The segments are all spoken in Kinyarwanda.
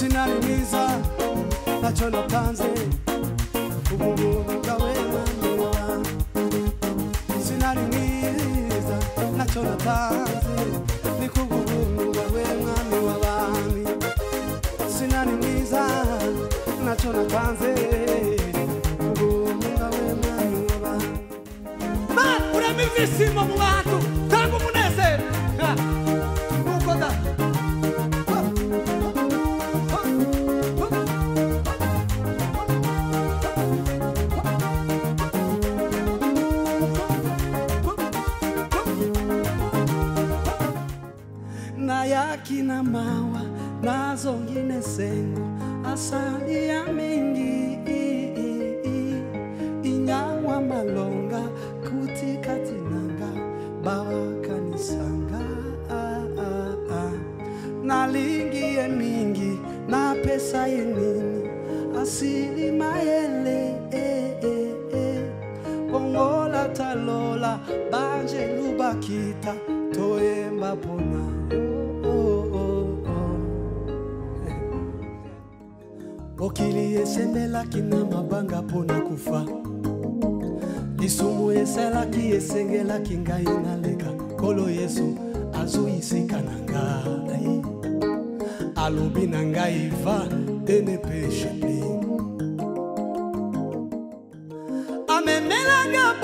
sinari mwiza ntacyo natanze ubuntu bwawe mwami w'abami sinari mwiza ntacyo natanze ni kubw'ubuntu bwawe mwami w'abami sinari mwiza ntacyo natanze ubuntu bwawe mwami w'abami Mana urema ibyishimo mu bantu tanga umunezero nuko da Kina mawa nazo ngine sengo asali ya mingi inyangwa malonga kutika tinanga bawa kanisanga nalingi ye mingi na pesa ye nini asili mayele bongola talola banje lubakita toyemba pona Okili esendela kina mabanga pona kufa Isumu esela ki esengela kinga inaleka Kolo Yesu azuisika na ngai Alobi na ngai va ne péché plus Amemelanga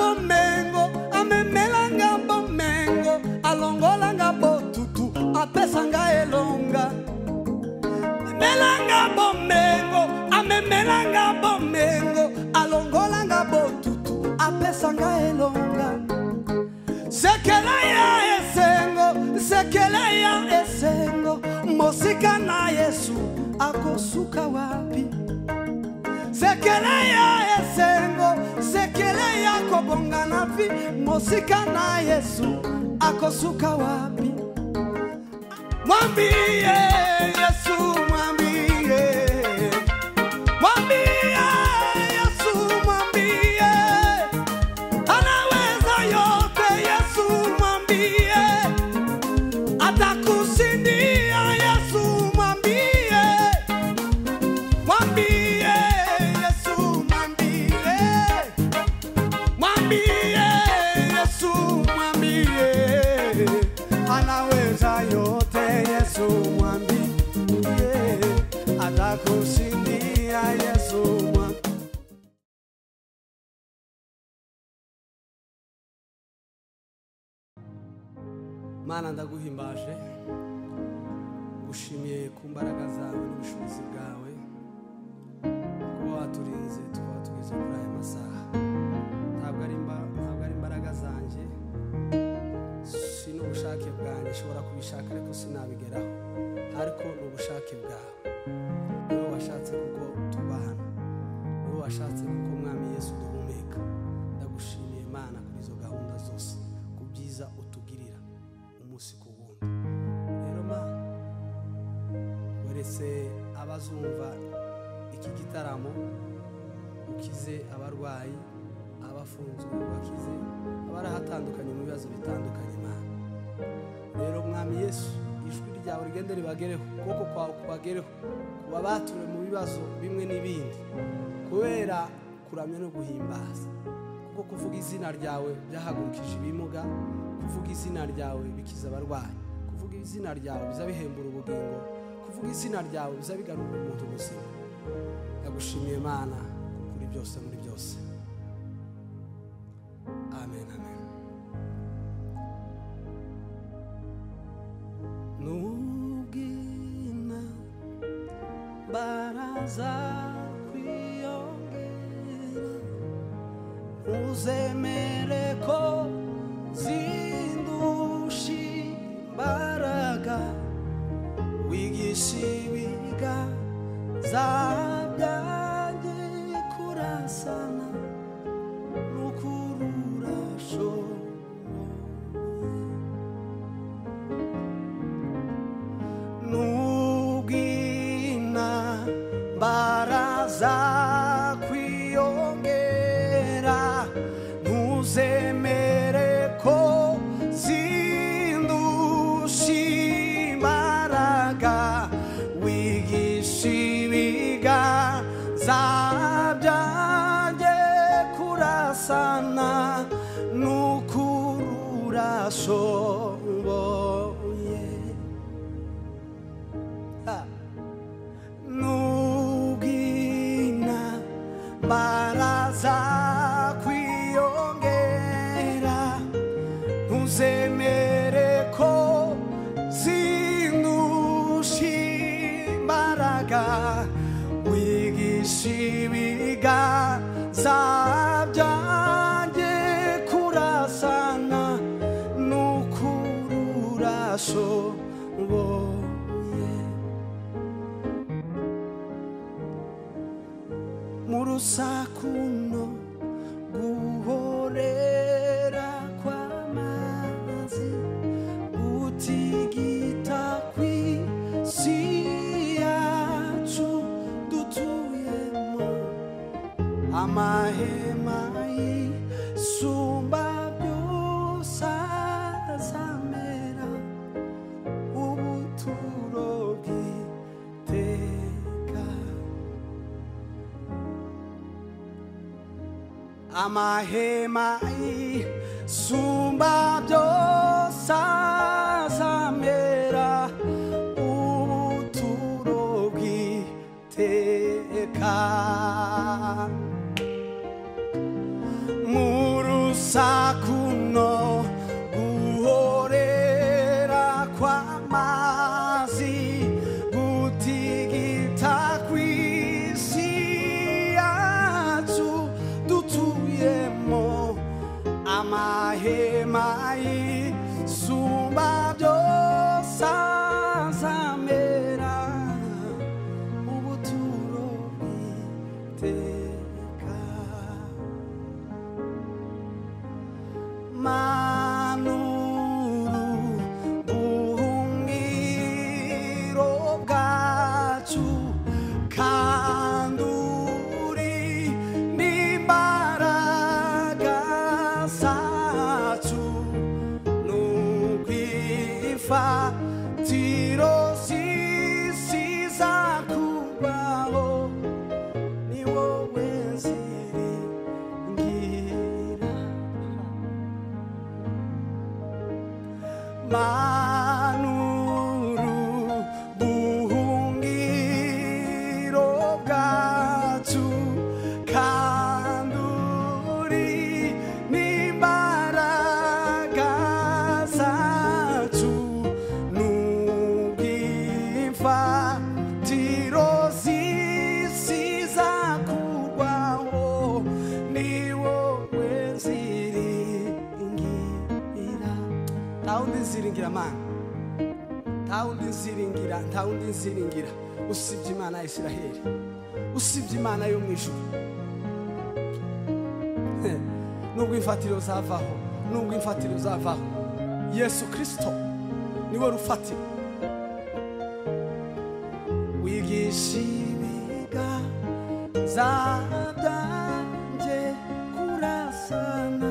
bomengo Alongolanga botutu apesanga elonga Melanga bomengo alongolanga botutu apesanga elonga sekela ya esengo mosika na Yesu akosuka wapi sekela ya kobonga na vi mosika na Yesu akosuka wapi mwambie Yesu Mana ndaguhimbaje gushimiye ku mbaraga zawe n'ubushobozi bwawe kuba waturinze tukaba tugeze kuri aya masaha ntabwo ari imbaraga zanjye si n'ubushake bwanjye nshobora kubishaka ariko sinabigeraho ariko ni ubushake bwawe niwe washatse kuko tuba hano niwe washatse kuko mwami Yesu duhumeka ndagushimiye Mana kuri izo gahunda zose ku byiza utugirira umunsi ku wundi rero Mana weretse abazumva iki gitaramo ukize abarwayi abafunzwe bakize abarahatandukanye mu bibazo bitandukanye Mana rero mwami Yesu ijwi ryawe rigende ribagereho kuko kwawe kubagereho kuba bature mu bibazo bimwe n'ibindi kubera kuramya no guhimbaza kuko kuvuga izina ryawe byahagurukije ibimuga kuvuga izina ryawe bikiza abarwayi kuvuga izina ryawe bizabihembura ubugingo kuvuga izina ryawe bizabigarura umuntu ubuzima ndagushimiye Mana kuri byose muri byose amen amen nubwina baraza kwiyongera uzemere ko zindushi imbaraga wigisha ibiganza byanjye kurasana nubwina baraza kwiyongera ntuzemere ko zindusha imbaraga wigisha ibiganza byanjye kurasana n'ukururashoboye n'ubwina baraza kwiyongera ntuzemere ko zindusha imbaraga wigisha ibiganza byanjye kurasana n'ukururashoboye mu rusakuno guhorera kw'amazi gutigita kw'isi yacu dutuyemo amahema y'isumba byose azamera ubuturo bw'iteka amahema y'isumba byose azamera ubuturo bw'iteka mu rusakuno guhorera kw'amazi gutigita kw'isi yacu dutuyemo amahema y'isumba byose azamera ubuturo bw'iteka manuru buhungiro bwacu kanduri n'imbaraga zacu n'ubwifatiro z'isi zakubaho ni wowe nziringira manuru buhungiro bwacu kanduri n'imbaraga zacu n'ubwifatiro z'isi zakurwaho ni wowe nziringira ntawundi nziringira mana ntawundi nziringira usibye imana ya Isiraheli usibye imana yo mu ijuru nubwo imfatiro zavaho Yesu Kristo niwe rufatiro wigisha ibiganza byanjye kurasana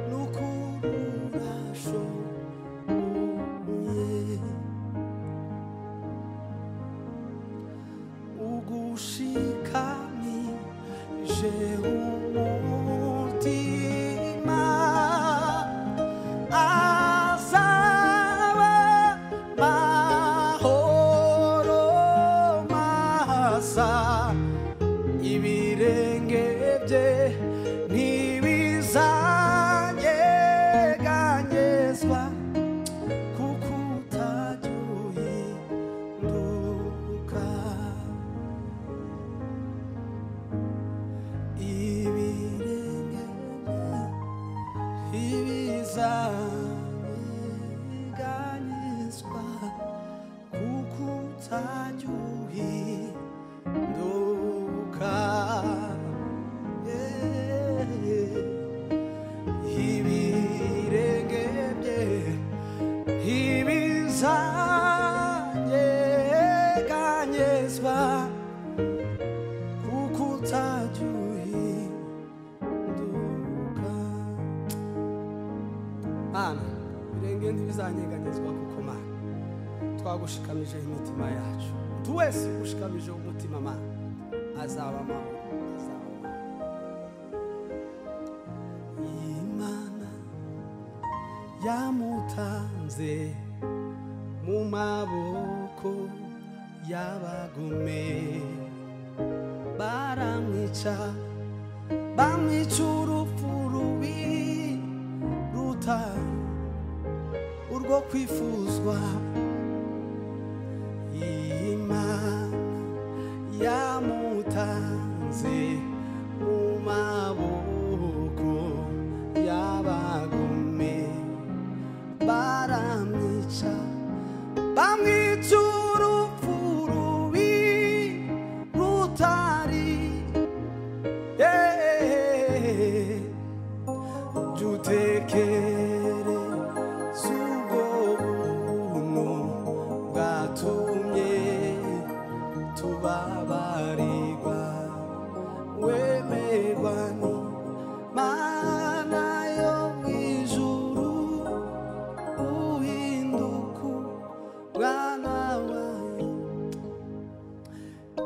n'ukururashoboye ugushikamije umutima azaba mahoro masa ibirenge bye ntibizanyeganyezwa kuko utajya uhinduka ibirenge bye ntibizanyeganyezwa kuko utajya uhinduka ibirenge bye ntibizanyeganyezwa kuko utajya uhinduka mana ibirenge ntibizanyeganyezwa kuko mana twagushikamije imitima yacu umuntu wese ushikamije umutima ma azaba amahoro. Imana yamutanze mu maboko y'abagome, baramwica bamwica urupfu rubi ruta urwo kwifuzwa. Imana yamutanze mu maboko y'abagome, baramwica bamwica urupfu rubi rutari jutekere z'ubwo buntu bwatumye tubabarirwa, wemerwa n'Imana yo mw'ijuru, uhinduka umwana wayo.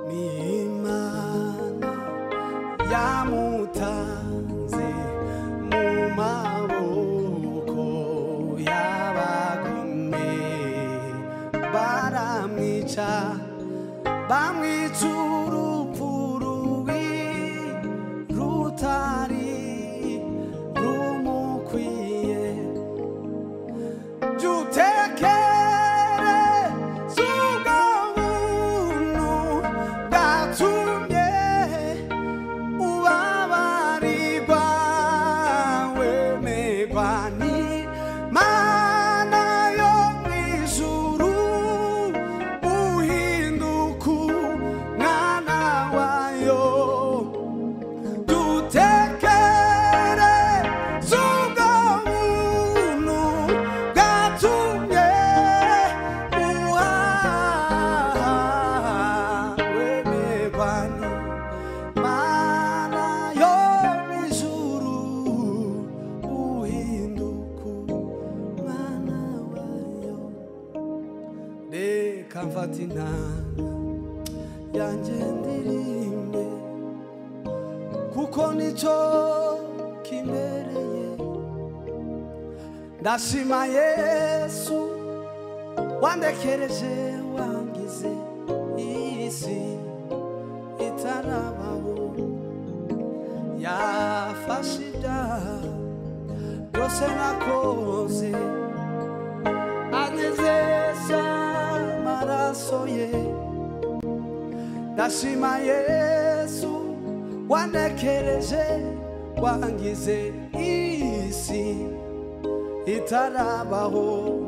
N'Imana yamutanze mu maboko y'abagome, baramwica bamwica urupfu rubi rutari rumukwiye. Jutekere z'ubwo buntu bwatumye ubabarirwa, wemerwa n'Imana yo mw'ijuru, uhinduka umwana wayo. Dutekere z'ubwo buntu bwatumye uhaha, wemerwa n'Imana yo mw'ijuru, uhinduka umwana wayo. Reka mfata inanga yanjye ndirimbe, kuko nicyo kimbereye. Ndashima Yesu wandekereje, wangize isi itarabaho, yafashe ibyaha byose nakoze, anyezesha amaraso ye. Ndashima Yesu wandekereje, wangize isi itarabaho.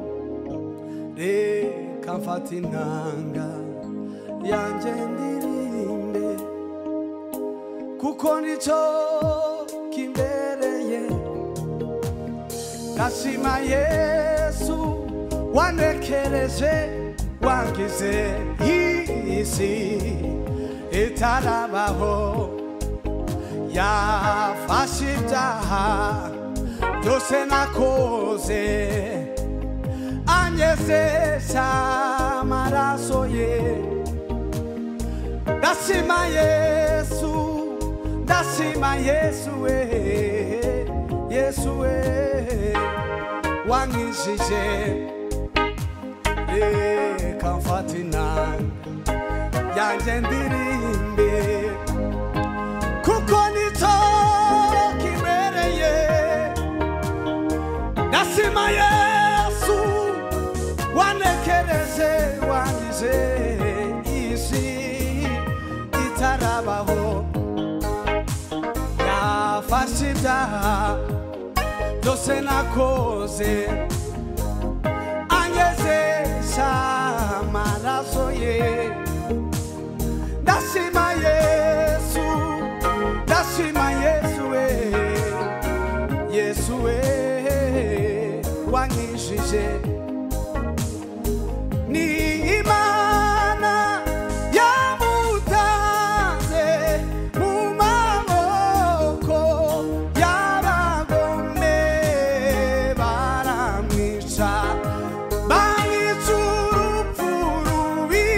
Reka mfata inanga yanjye ndirimbe, kuko nicyo kimbereye. Ndashima Yesu wandekereje, wangize isi itarabaho, yafashe ibyaha byose nakoze, anyezesha amaraso ye. Ndashima Yesu, ndashima Yesu we, Yesu we wankijije. Reka mfata inanga yanjye ndirimbe, kuko nicyo kimbereye. Ndashima Yesu wandekereje, wangize isi itarabaho, yafashe ibyaha byose nakoze, anyezesha amaraso ye. Ndashima Yesu, ndashima Yesu we, Yesu we wankijije. N'Imana yamutanze mu maboko y'abagome, baramwica bamwica urupfu rubi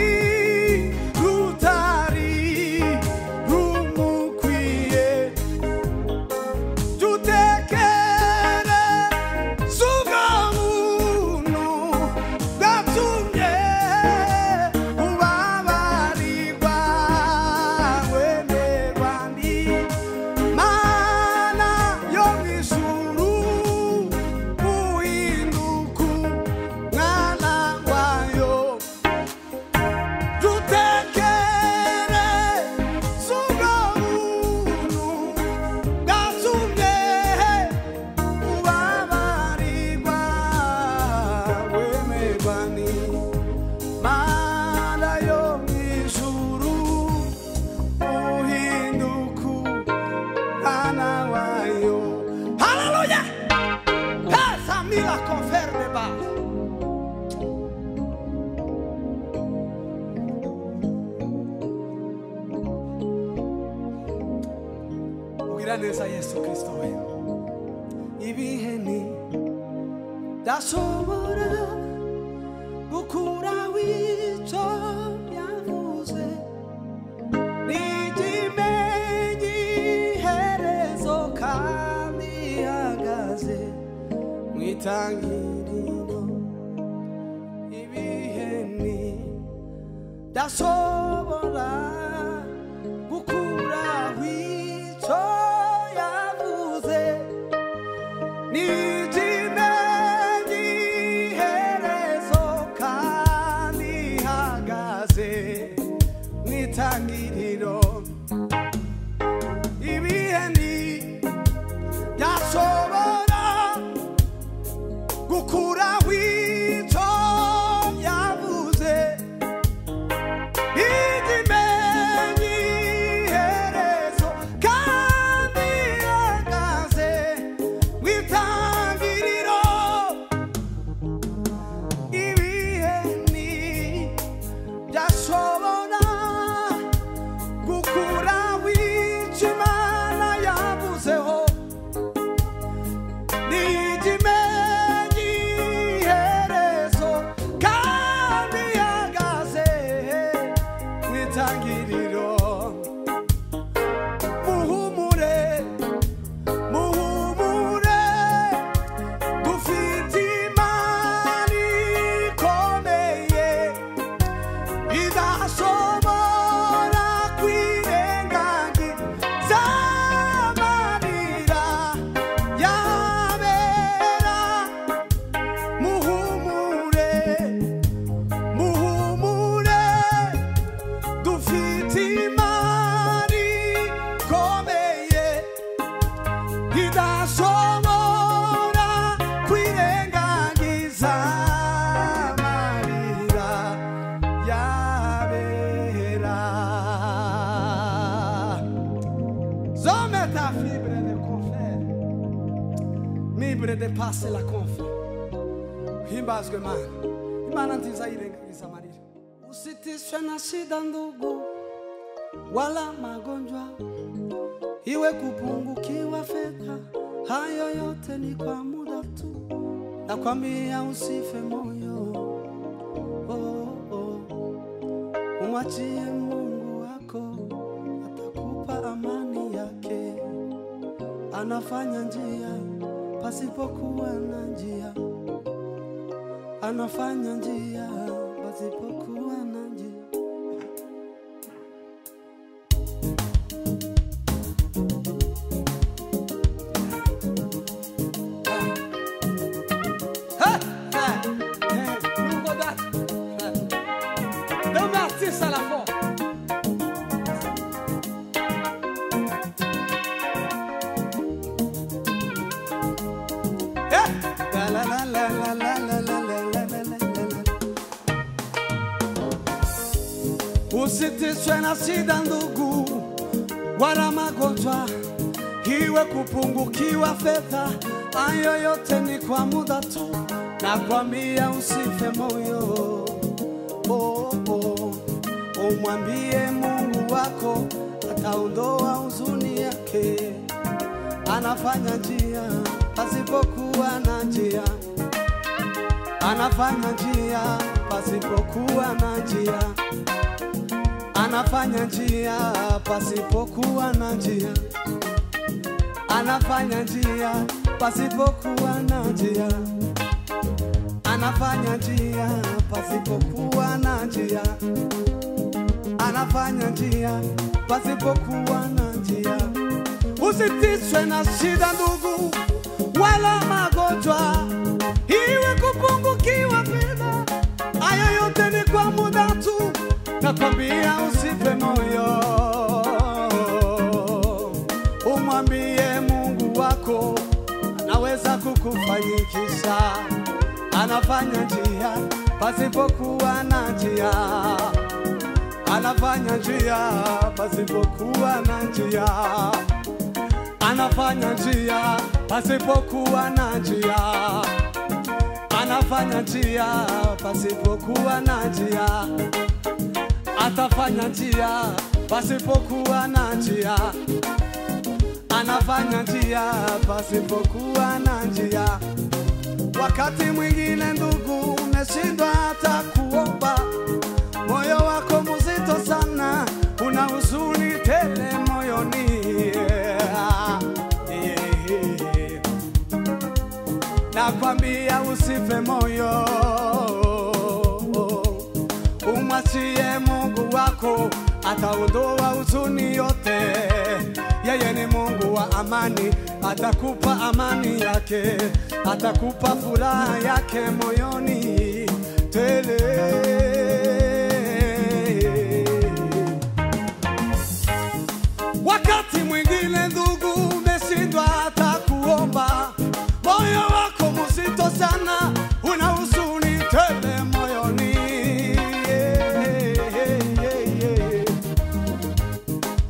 gira neza Yesu Kristo we ibiheni dashobora gukura wico yavuze nijimenyi herezo kandi hagaze mwitangiriro ibiheni dashobora gukura wico yavuze nijimenyi herezo kandi hagaze mwitangiriro ibiheni dashobora gukura wico yavuze ijimenyi herezo kandi hagaze mwitangiriro ibiheni dashobora gukura wico Imana yavuzeho nijimenyi herezo kandi hagaze mwitangiriro muhumure muhumure dufite Imana ikomeye idashobora kwirengagiza amarira yabera muhumure muhumure dufite Imana ikomeye idashobora kwirengagiza amarira yabera zome ta fibre de confère mibre de passe la confère himbazwe Mana Imana nziza yirengagiza amarira usitishwe na shida ndugu wala magonjwa iwe kupungukiwa fedha hayo yote ni kwa muda tu nakwambia usife moyo umwachie Mungu wako atakupa amani yake anafanya njia pasipokuwa na njia anafanya njia pasipokuwa na njia à la fois. Usitishwe na shida ndugu wala magonjwa iwe kupungukiwa fedha hayo yote ni kwa muda tu nakwambia usife moyo umwambie Mungu wako ataondoa huzuni yake anafanya njia pasipokuwa na njia anafanya njia pasipokuwa na njia anafanya njia pasipokuwa na njia anafanya njia pasipokuwa na njia anafanya njia pasipokuwa na njia anafanya njia pasipokuwa na njia usitishwe na shida ndugu wala magonjwa iwe kupungukiwa fedha hayo yote ni kwa muda tu nakwambia usife moyo umwambie Mungu wako anaweza kukufanyikisha anafanya njia pasipokuwa na njia anafanya njia pasipokuwa na njia anafanya njia pasipokuwa na njia anafanya njia pasipokuwa na njia atafanya njia pasipokuwa na njia anafanya njia pasipokuwa na njia. Wakati mwingine ndugu, umeshindwa hata kuomba, moyo wako mzito sana, una huzuni tele moyoni. Nakwambia usife moyo, umwachie Mungu wako, ataondoa huzuni yote. Yeye ni Mungu wa amani, atakupa amani yake, atakupa furaha yake moyoni tele. Wakati mwingine ndugu, umeshindwa hata kuomba, moyo wako mzito sana, una huzuni tele moyoni.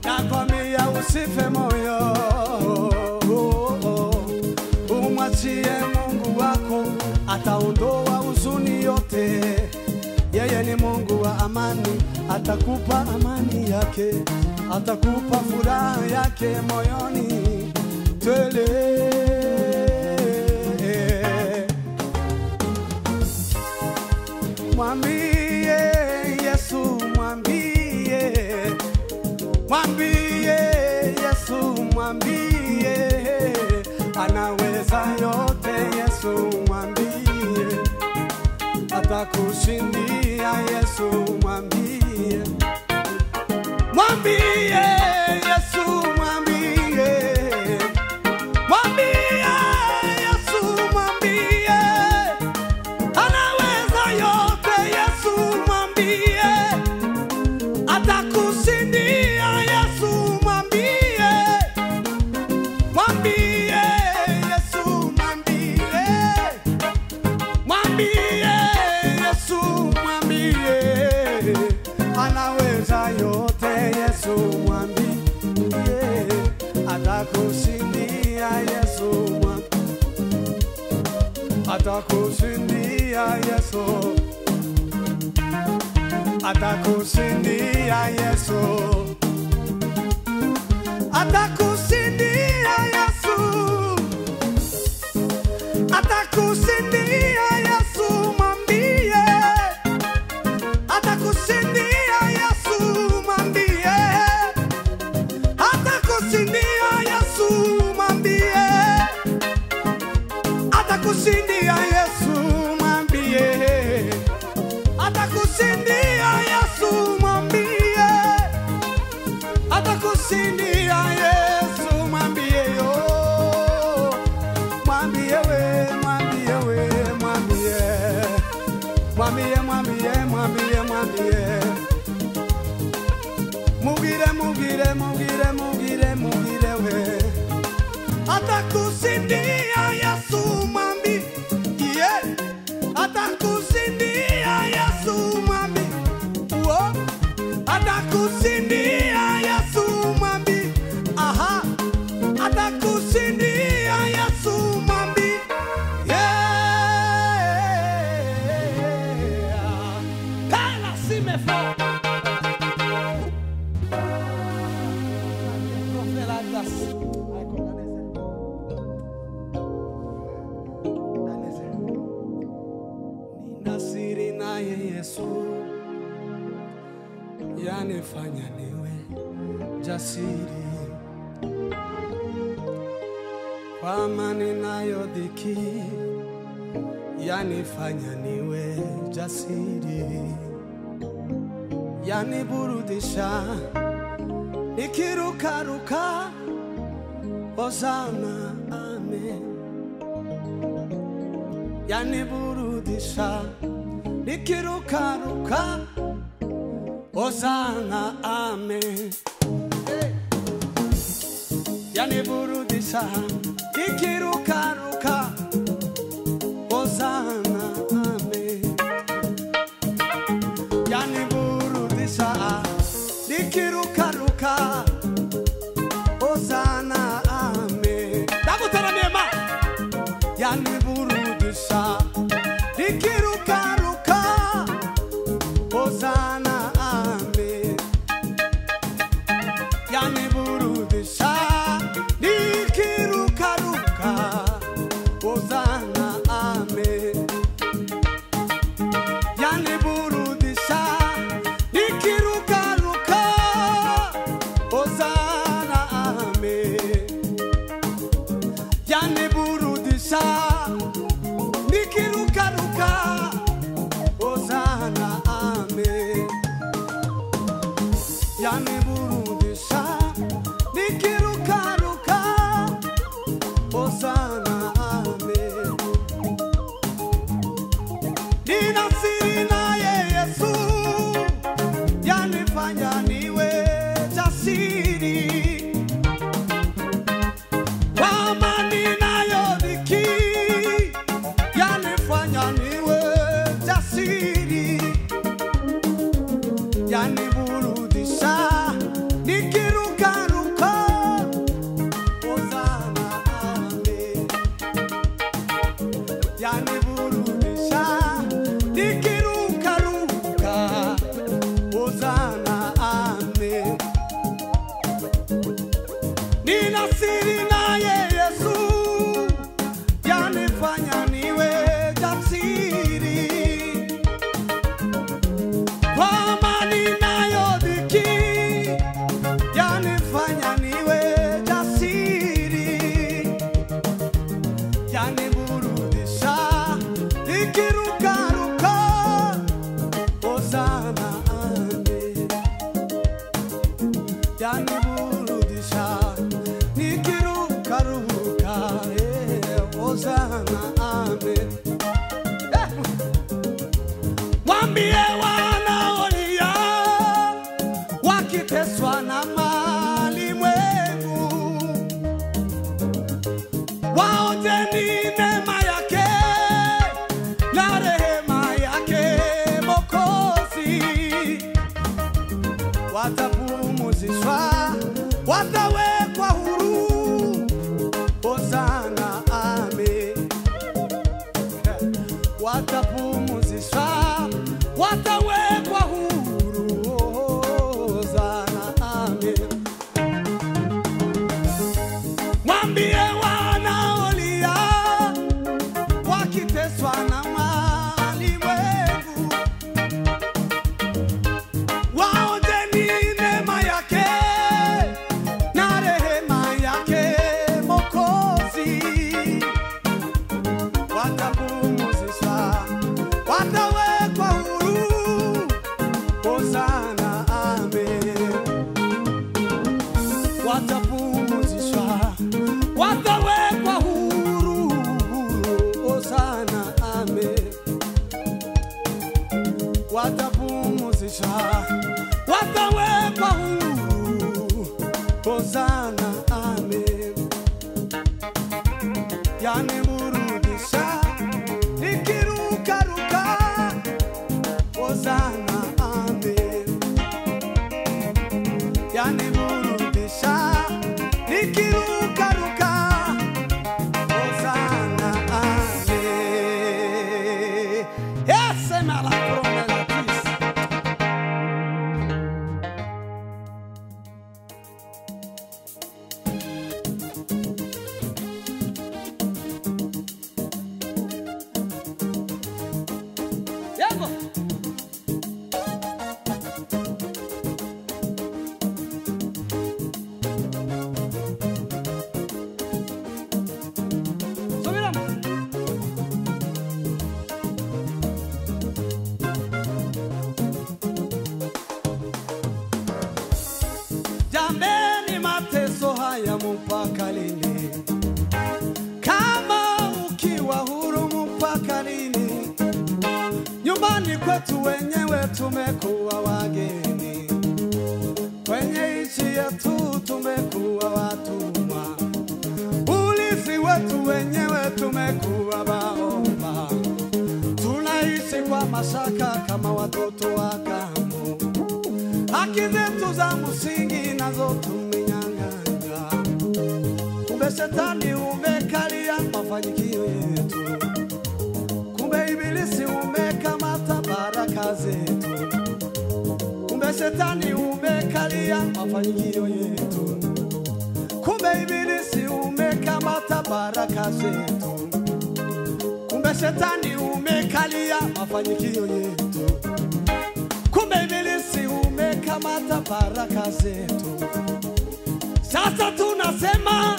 Nakwambia usife moyo, umwachie Mungu wako, ataondoa huzuni yote. Yeye ni Mungu wa amani, atakupa amani yake, atakupa furaha yake moyoni tele. Mwambie Yesu, mwambie, mwambie Yesu, mwambie anaweza yote. Yesu mwambie, atakushindia. Yesu mwambie, mwambie Yesu, mwambie, mwambie Yesu, mwambie anaweza yote. Yesu mwambie, atakushindia. Yesu mwambie, mwambie Yesu, mwambie, mwambie Yesu, mwambie anaweza yote. Yesu mwambie, atakushindia. Yesu mwambie, atakushindia. Yesu atakushindia. Yesu atakushindia. Yesu atakushindia. Yesu mwambie, atakushindia. Yesu mwambie, atakushindia. Yesu mwambie, atakushindia. Yesu mwambie, atakushindia. Yesu mwambie, atakushindia. Yesu mwambie yo, mwambie we, mwambie we, mwambie, mwambie, mwambie, mwambie, mwambie, mugire, mugire, mugire, mugire, mugire we, atakushindia. Yesu mwambie, yeah, atakushindia. Yesu mwambie, oh, atakushindia. Yesu mwambie, aha, atakushindia. Yesu mwambie, yeah, kala simefo ninasiri naye Yesu, yanifanya niwe jasiri. Kwa amani nayo dhiki, yanifanya niwe jasiri. Yaniburudisha nikirukaruka, Hosana amen. Yaniburudisha nikirukaruka, Hosana amen. Yaniburudisha nikirukaruka, Hosana amen. Yaniburudisha nikirukaruka, Hosana amen. Dakutana nema. Yaniburudisha nikirukaruka, Hosana amen. Yaniburudisha nikirukaruka, yaniburudisha nikirukaruka. Hosana amen. Nina siri naye Yesu, yanifanya niwe jasiri. Kwa amani nayo dhiki, yanifanya niwe jasiri. Yaniburudisha nikirukaruka. Hosana amen. Yaniburudisha nikirukaruka. Hosana amen. Nina siri naye Yesu, yanifanya niwe jasiri. Kwa amani nayo dhiki, yanifanya niwe jasiri. Yaniburudisha nikirukaruka. Hosana amen. Yaniburudisha nikirukaruka. Hosana amen. Mwambie wanaolia wakiteswa na malimwengu, waonjeni neema yake na rehema yake Mwokozi. Watapumzishwa, watawekwa huru. Hosana amen. Watapumzishwa, watawekwa huru. Hosana amen. Mwambie wanaolia wakiteswa na malimwengu, waonjeni neema yake na rehema yake Mwokozi. Watapumzishwa, watawekwa huru. Hosana amen. Watapumzishwa, watawekwa huru. Hosana amen. Watapumzishwa, watawekwa huru. Hosana amen. Yaniburudisha nikirukaruka. Hosana amen. Yaniburudisha nikirukaruka. Hosana amen. Essa é minha lacrona latice. Yego. Subiramos. Jameni, mateso haya mpaka lini? Kama ukiwa huru mpaka lini? Nyumbani kwetu wenyewe tumekuwa wageni, kwenye nchi yetu tumekuwa watumwa, urithi wetu wenyewe tumekuwa baomba, tunaishi kwa mashaka kama watoto wa kambo, haki zetu za msingi nazo tumenyang'anya. Kumbe shetani umekalia mafanikio yetu, kumbe ibilisi umekamata baraka zetu, kumbe shetani umekalia mafanikio yetu, kumbe ibilisi umekamata baraka zetu, kumbe shetani umekalia mafanikio yetu, kumbe ibilisi umekamata baraka zetu. Sasa tunasema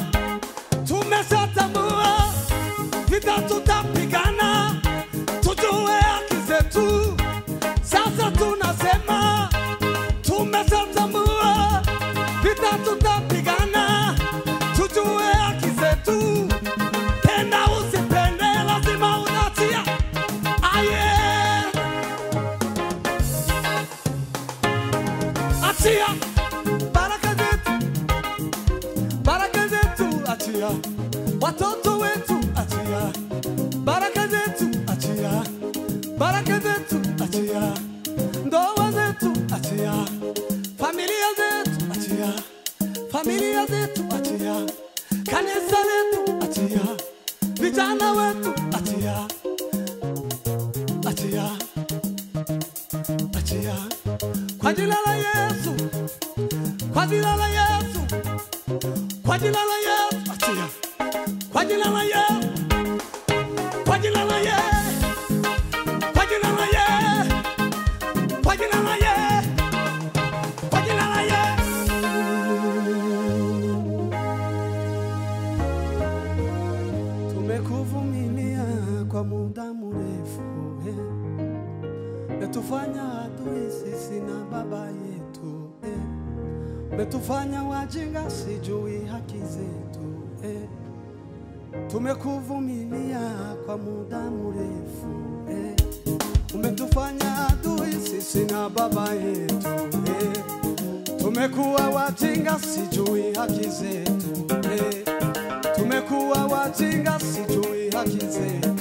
tumeshatambua vita tutapigana, tujue haki zetu. Sasa tunasema tumeshatambua watoto wetu achia, baraka zetu achia, baraka zetu achia, ndoa zetu achia, familia zetu achia, familia zetu achia, kanisa letu achia, vijana wetu achia, achia, achia, kwa jina la Yesu, kwa jina la Yesu, kwa jina la Yesu achia, kwa jina la Yesu, kwa jina la Yesu, kwa jina la Yesu, kwa jina la Yesu, kwa jina la Yesu. Tumekuvumilia kwa muda mrefu, metufanya adui sisi na baba yetu, metufanya wajinga sijui haki zetu, tumekuvumilia kwa muda mrefu, umetufanya adui sisi na baba yetu, tumekuwa wajinga sijui haki zetu, tumekuwa wajinga sijui haki zetu,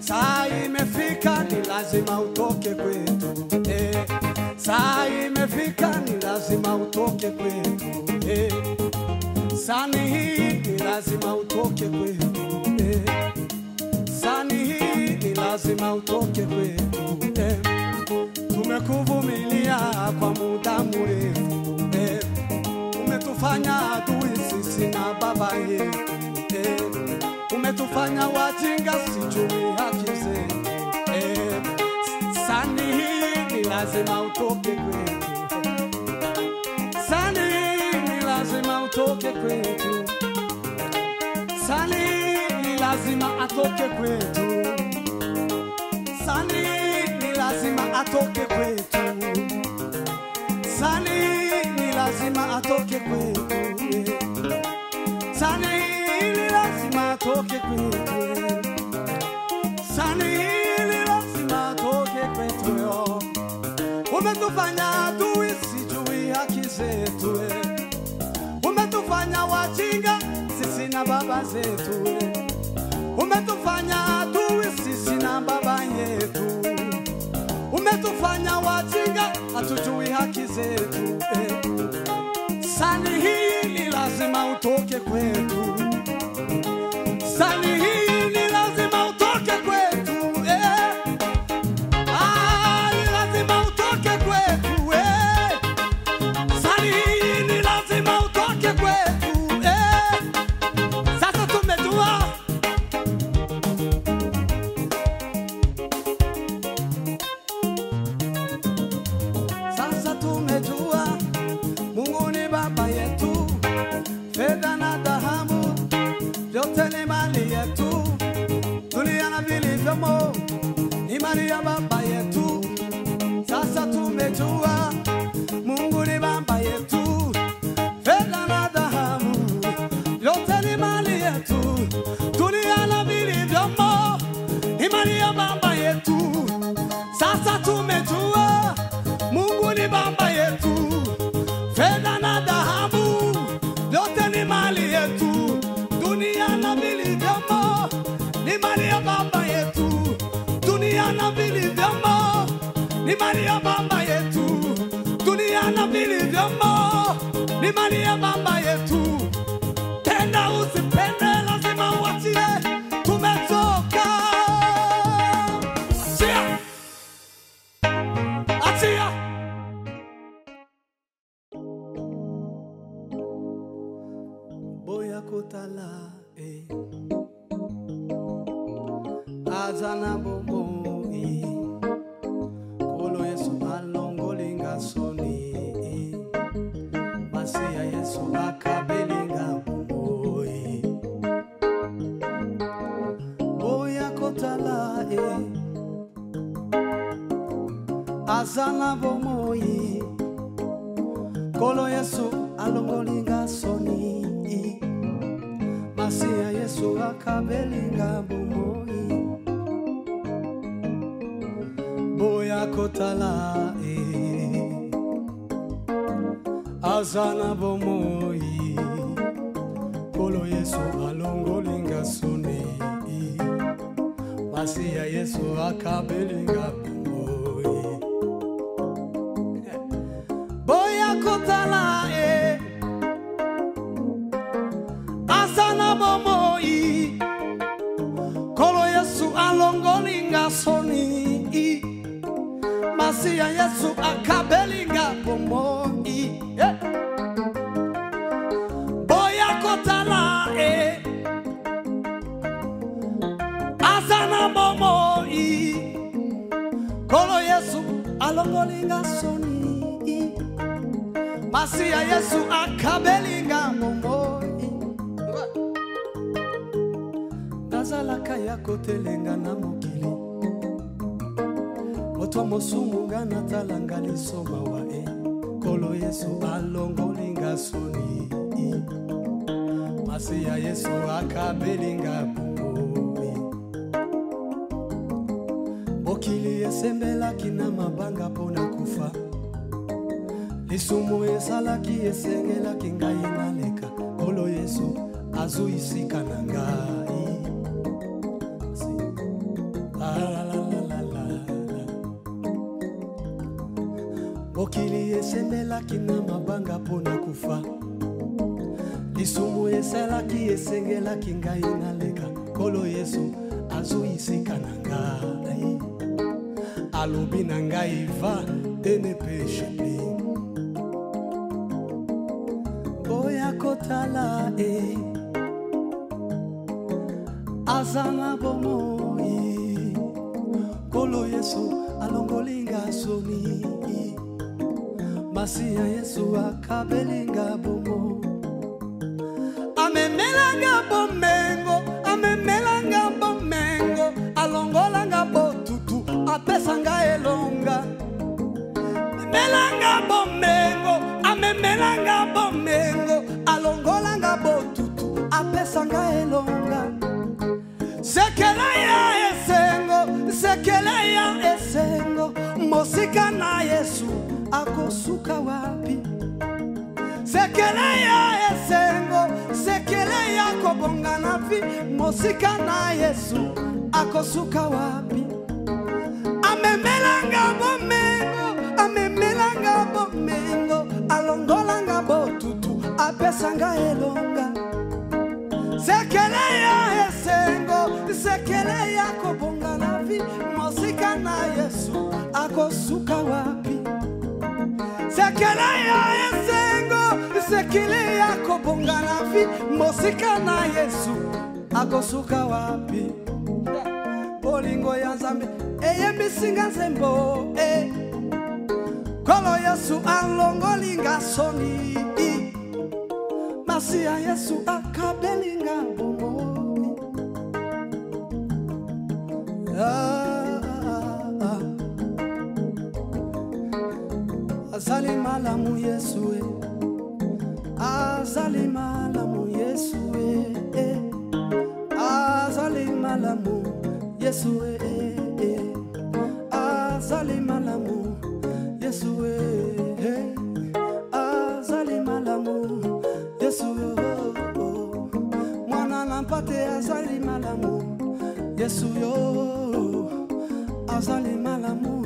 saa imefika ni lazima utoke kwetu, saa imefika ni lazima utoke kwetu, sani hii ni lazima utoke kwetu, sani hii ni lazima utoke kwetu, tumekuvumilia kwa muda mrefu, umetufanya adui sisi na baba yetu, umetufanya wajinga sijui haki zetu, sani hii ni lazima utoke kwetu, sani hii ni lazima utoke kwetu, sani hii ni lazima atoke kwetu, sani hii ni lazima atoke kwetu, sani hii ni lazima atoke kwetu, sani hii ni lazima atoke kwetu, sani hii ni lazima atoke kwetu. Umetufanya adui sijui haki zetu, umetufanya wajinga sisi na baba zetu, umetufanya adui sisi na baba yetu, umetufanya wajinga hatujui haki zetu, sani hii ni lazima utoke kwetu, sani hii ni lazima utoke kwetu, ni lazima utoke kwetu, sani hii ni lazima utoke kwetu, sasa tumejua, sasa tumejua Mungu ni baba yetu, fedha na dhahabu vyote ni mali yetu, dunia na vilivyomo ni mali ya baba yetu. Sasa tumejua Mungu ni baba yetu, fedha na dhahabu vyote ni mali yetu, dunia na vilivyomo ni mali ya baba yetu. Sasa tumejua Mungu ni baba yetu, fedha na dhahabu vyote ni mali yetu, dunia na vilivyomo ni mali ya baba yetu, dunia na vilivyomo ni mali ya baba yetu, dunia na vilivyomo ni mali ya baba yetu. Tena usipende lazima uachie, tumetoka. Achia, achia. Boya kotala, azana bobo, kolo Yesu alongolinga soni, masia Yesu akabelinga bobo, boya kotala, azana bobo, kolo Yesu alongolinga soni, masia Yesu akabelinga bobo, boya kotala, azana bomoyi, Kolo Yesu alongolinga soni. Masiya Yesu akabelinga bomoyi. Boya kotala asana bomoyi. Kolo Yesu alongolinga soni. Masiya Yesu akabelinga bomoyi. Boya kotala asana bomoyi. Kolo Yesu alongolinga soni. Masiya Yesu akabelinga bomoyi. Nazalaka ya kotelenga na mokili. Otwa mosumunga na talanga lisoma wa Kolo Yesu alongolinga soni. Masiya Yesu akabelinga bomoyi. Mokili esembelaki na mabanga pona kufa. Lisumu esalaki esengelaki ngai naleka. Kolo Yesu azuisika na ngai. Mokili esembelaki na mabanga pona kufa. Lisumu esalaki esengelaki ngai naleka. Kolo Yesu azuisika na ngai. Alobi na ngai va et ne péche plus. Boya kotala azana bomoyi. Kolo Yesu alongolinga soni. Masiya Yesu akabelinga bomo. Amemelanga bomengo, amemelanga bomengo, alongolanga botutu, apesanga elonga. Amemelanga bomengo, amemelanga bomengo, alongolanga botutu, apesanga elonga. Sekeleya esengo, sekeleya esengo, mosika na Yesu akosuka wapi. Sekeleya esengo, sekeleya kobonga na vi, mosika na Yesu akosuka wapi. Amemelanga bomengo, amemelanga bomengo, alongolanga botutu, apesanga elonga. Sekeleya esengo, sekeleya kobonga na vi, mosika na Yesu akosuka wapi. Sekeleya esengo, sekeleya kobonga na vi, mosika na Yesu akosuka wapi. Bolingo ya Nzambe eyembisinga nzembo. Kolo Yesu alongolinga soni. Masiya Yesu akabelinga bomoyi. Azali malamu Yesu azali malamu Yesu azali malamu Yesu azali malamu Yesu azali malamu Yesu mwana nampate azali malamu Yesu yo azali malamu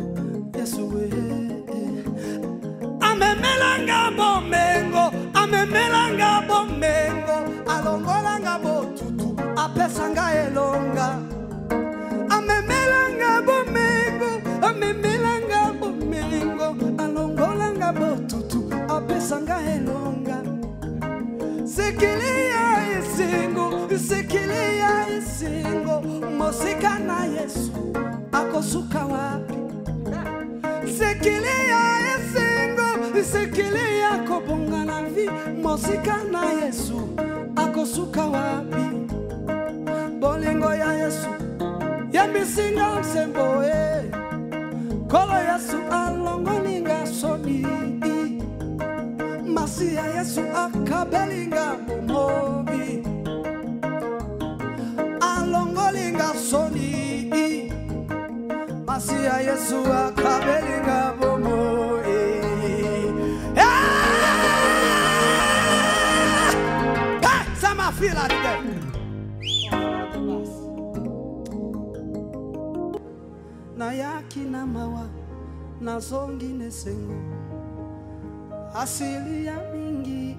Yesu amemelanga bomengo, amemelanga bomengo, alongolanga botutu, apesanga elonga. Amemelanga bomengo, amemelanga bomengo, alongolanga botutu, apesanga elonga. Sekeleya esengo, sekeleya esengo, mosika na Yesu akosuka wapi. Sekeleya esengo, sekeleya kobonga na vi, mosika na Yesu akosuka wapi. Bolingo ya Yesu yembisinga nsembo. Kolo Yesu alongolinga soni. Masiya Yesu akabelinga bomoyi. Alongolinga soni. Masiya Yesu akabelinga bomoyi. feel like that. Na yaki na mawa na zongine sengo asili ya mingi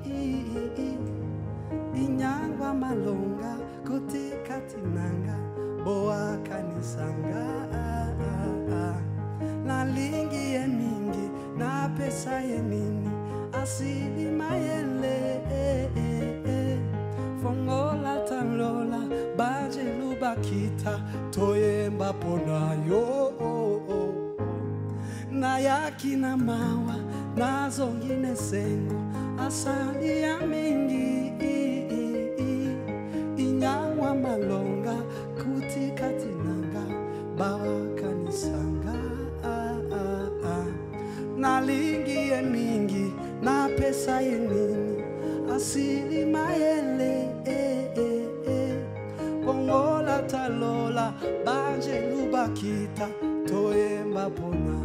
inyangwa malonga kutika tinanga boa kanisanga na lingi ye mingi na pesa ye nini asili mayele fongola talola baje lubakita toyemba ponayo na yaki na mawa na zongine sengo asali ya mingi inyangwa malonga kutika tinanga bawa kanisanga na lingi ye mingi na pesa ye nini asili mayele kongola talola banje lubakita toyemba pona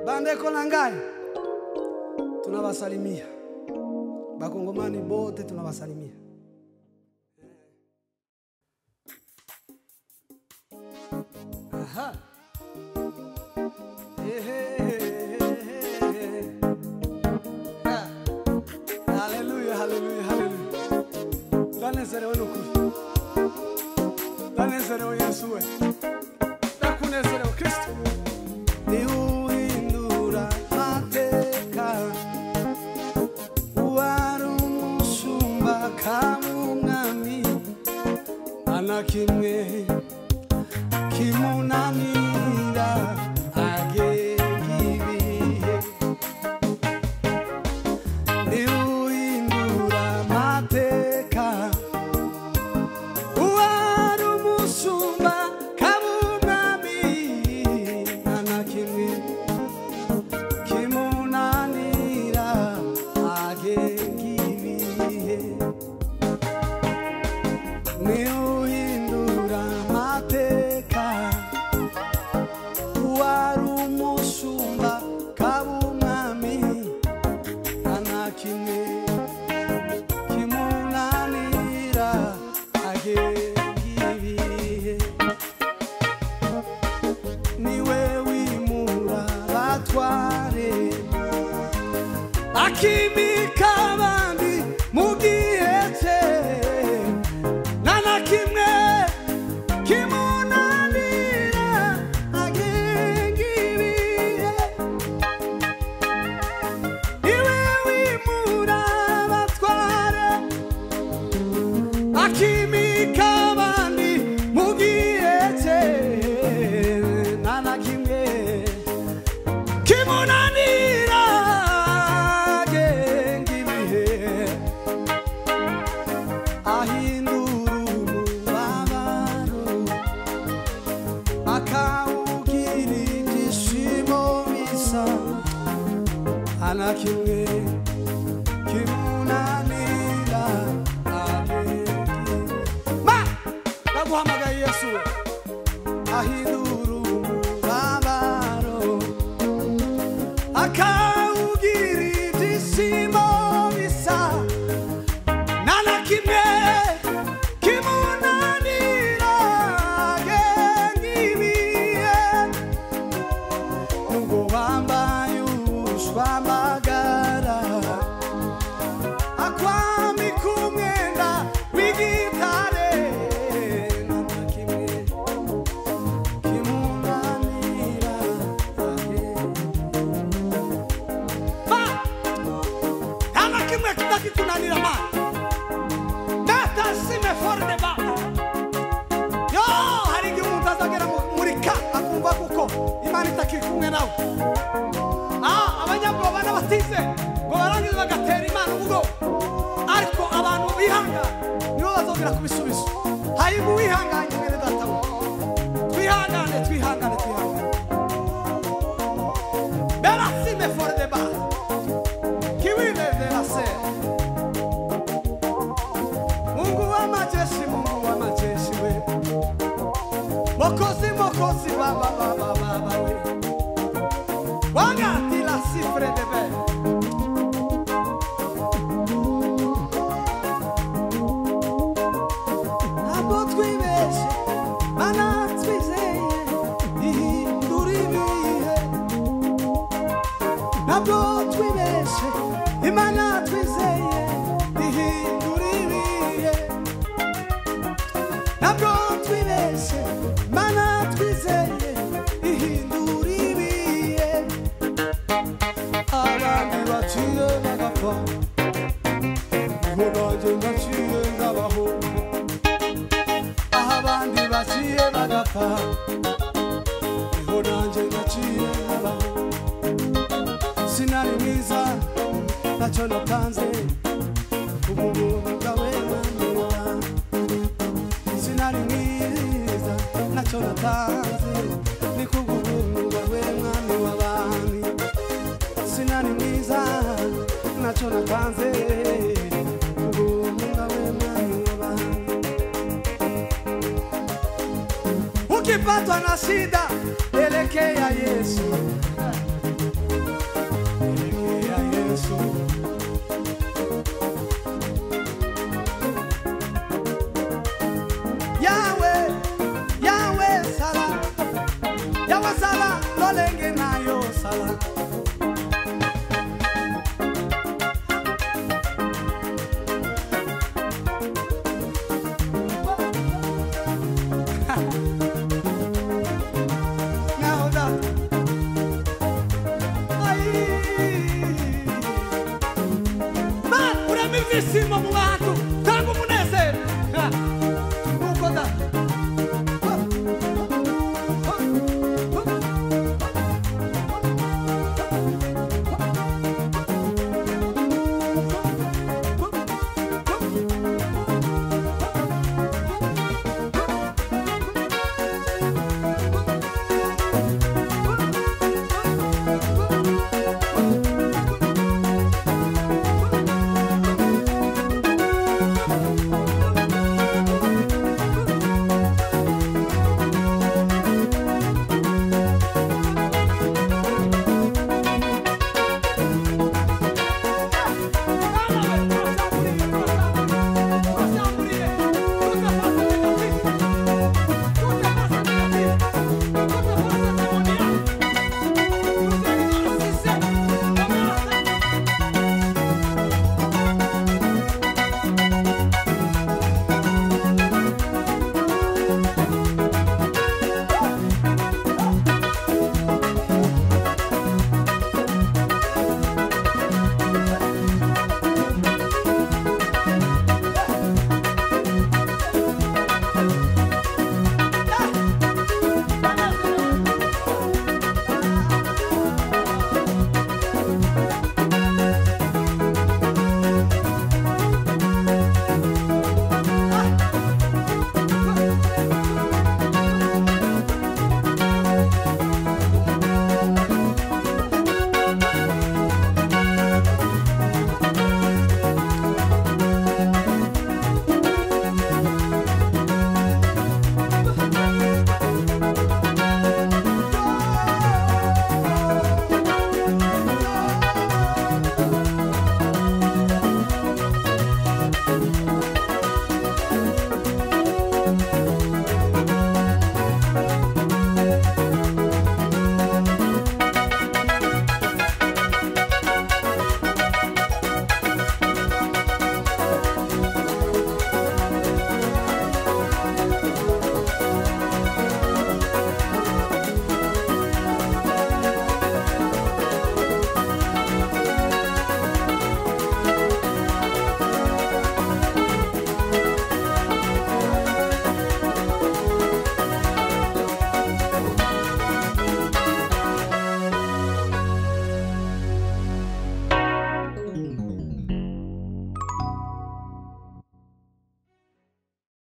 bande konangai tunawasalimia bakongomani bote tunawasalimia. Aha. Hallelujah, hallelujah, hallelujah. Dane sereo nukuri. Dane sereo Yesue. Dakune sereo Kristo. Ni uindura mateka. Uwaru musumba kamungami. Anakimwe. Kimunanira agegibihe niuindura mateka uwari umusumba kabumami anakimwe kimunanira agegibihe niuindura mateka umusumba kabumami anakimwe kimunanira agegibihe niwe wimura batware akimika abandi mu gihe cye nanakimwe anakimwe kimunanira agegibihe ma naguhamagaye Yesu ahindura umubabaro akawugira ibyishimo bisa nanakimwe kimunanira agegibihe nubwo wambaye amagara akwami kumwenda w'igitare nanakimwe kimunanira nanakimwe kitakitunanira mana data sime fore de ba yo hari igihe umuntu azagera muri ka akumva kuko Imana itakiri kumwe nawe abanyabwoba n'abatize ngo barangize bagatera Imana ubwo ariko abantu bihanga nibo bazongera kubisubiza hari mu wihanganye mwene data twihangane twihangane twihangane berasime fore de ba kiwine de la se Mungu wa majeshi we mokozi baba we wangati Imana twizeye ihindura ibihe ntabwo twibeshye Imana twizeye ihindura ibihe abandi baciye bagapfa niho nanjye naciye ndabaho aho abandi baciye bagapfa niho nanjye naciye ndabaho sinari mwiza ntacyo natanze ubuntu bwawe mwami wanjye sinari mwiza ntacyo natanze ni kubw'ubuntu bwawe mwami w'abami sinari mwiza ntacyo natanze ubuntu bwawe mwami w'abami ukipatwa na shida elekea Yesu